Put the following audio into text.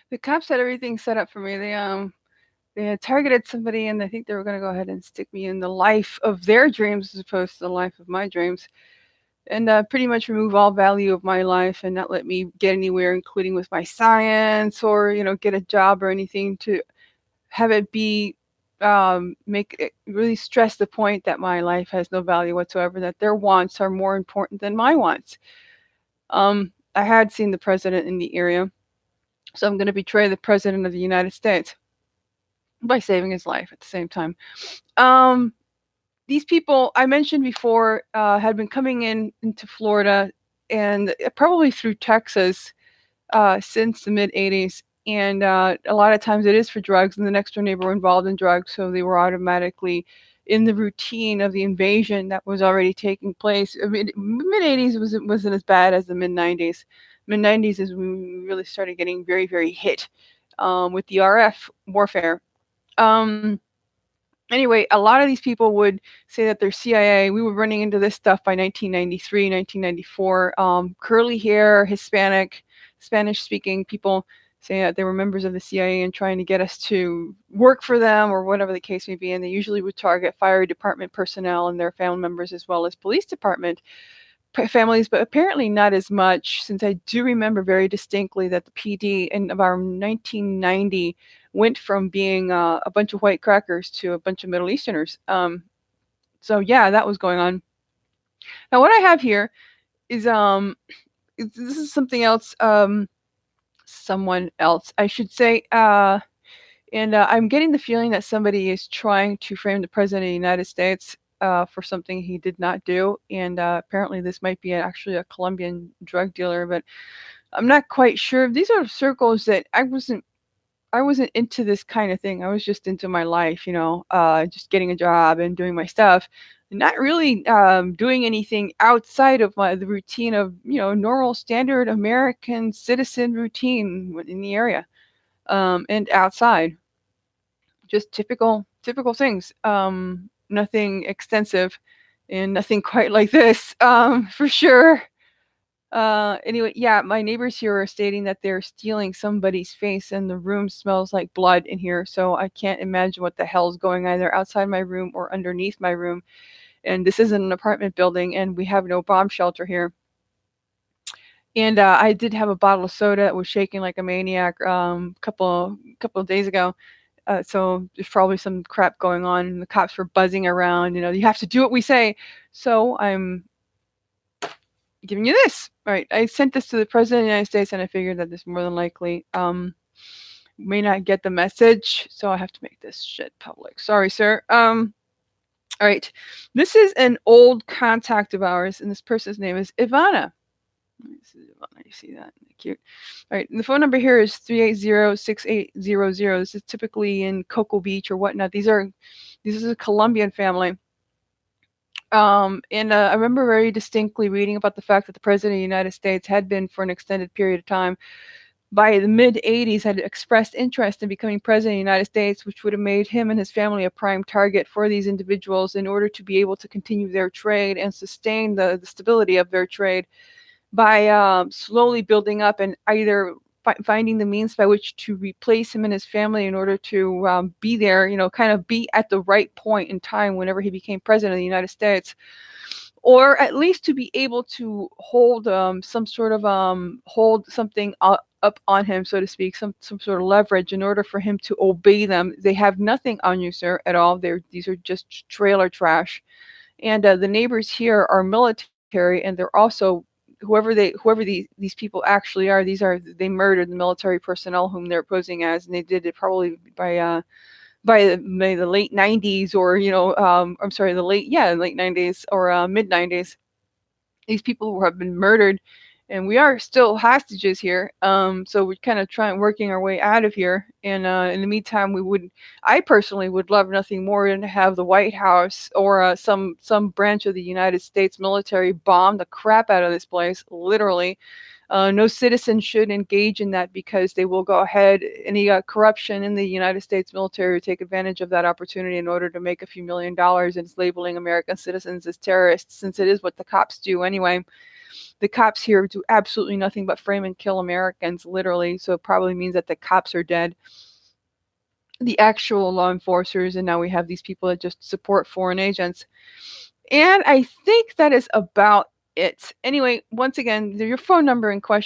The cops had everything set up for me. They had targeted somebody, and I think they were going to go ahead and stick me in the life of their dreams as opposed to the life of my dreams, and pretty much remove all value of my life and not let me get anywhere, including with my science or get a job or anything, to have it be make it really stress the point that my life has no value whatsoever, that their wants are more important than my wants. I had seen the president in the area, so I'm going to betray the president of the United States by saving his life at the same time. Um, these people I mentioned before had been coming into Florida and probably through Texas since the mid 80s. And a lot of times it is for drugs, and the next door neighbor were involved in drugs, so they were automatically in the routine of the invasion that was already taking place. I mean, mid 80s wasn't as bad as the mid 90s. Mid 90s is when we really started getting very, very hit with the RF warfare. Um, anyway, a lot of these people would say that they're CIA. We were running into this stuff by 1993, 1994. Curly hair, Hispanic, Spanish speaking people saying that they were members of the CIA and trying to get us to work for them or whatever the case may be. And they usually would target fire department personnel and their family members, as well as police department families, but apparently not as much, since I do remember very distinctly that the PD in about 1990 went from being a bunch of white crackers to a bunch of Middle Easterners. So yeah, that was going on. Now what I have here is this is something else, someone else I should say, and I'm getting the feeling that somebody is trying to frame the president of the United States for something he did not do. And apparently, this might be actually a Colombian drug dealer, but I'm not quite sure. These are circles that I wasn't into this kind of thing. I was just into my life, just getting a job and doing my stuff, not really doing anything outside of the routine of normal standard American citizen routine in the area and outside, just typical things. Nothing extensive, and nothing quite like this, for sure. Anyway, yeah, my neighbors here are stating that they're stealing somebody's face, and the room smells like blood in here. So I can't imagine what the hell's going on either outside my room or underneath my room. And this isn't an apartment building, and we have no bomb shelter here. And I did have a bottle of soda that was shaking like a maniac couple of days ago. So there's probably some crap going on, and the cops were buzzing around. You have to do what we say. So I'm giving you this. All right, I sent this to the president of the United States, and I figured that this more than likely may not get the message. So I have to make this shit public. Sorry, sir. All right, this is an old contact of ours, and this person's name is Ivana. This is Ivana. You see that? Cute. All right, and the phone number here is 380-6800. This is typically in Cocoa Beach or whatnot. This is a Colombian family. And I remember very distinctly reading about the fact that the president of the United States had been, for an extended period of time, by the mid 80s, had expressed interest in becoming president of the United States, which would have made him and his family a prime target for these individuals in order to be able to continue their trade and sustain the stability of their trade by slowly building up and either finding the means by which to replace him and his family in order to be there, kind of be at the right point in time whenever he became president of the United States, or at least to be able to hold some sort of hold something up on him, so to speak, some sort of leverage in order for him to obey them. They have nothing on you, sir, at all. These are just trailer trash, and the neighbors here are military, and they're also whoever these people actually are. They murdered the military personnel whom they're posing as, and they did it probably by the late 90s, or I'm sorry, late 90s or mid 90s. These people have been murdered, and we are still hostages here. So we're kind of trying working our way out of here. And in the meantime, I personally would love nothing more than to have the White House or some branch of the United States military bomb the crap out of this place, literally. No citizen should engage in that, because they will go ahead. Any corruption in the United States military will take advantage of that opportunity in order to make a few $1 million, and it's labeling American citizens as terrorists, since it is what the cops do anyway. the cops here do absolutely nothing but frame and kill Americans, literally. So it probably means that the cops are dead, the actual law enforcers, and now we have these people that just support foreign agents. And I think that is about it. Anyway, once again, your phone number in question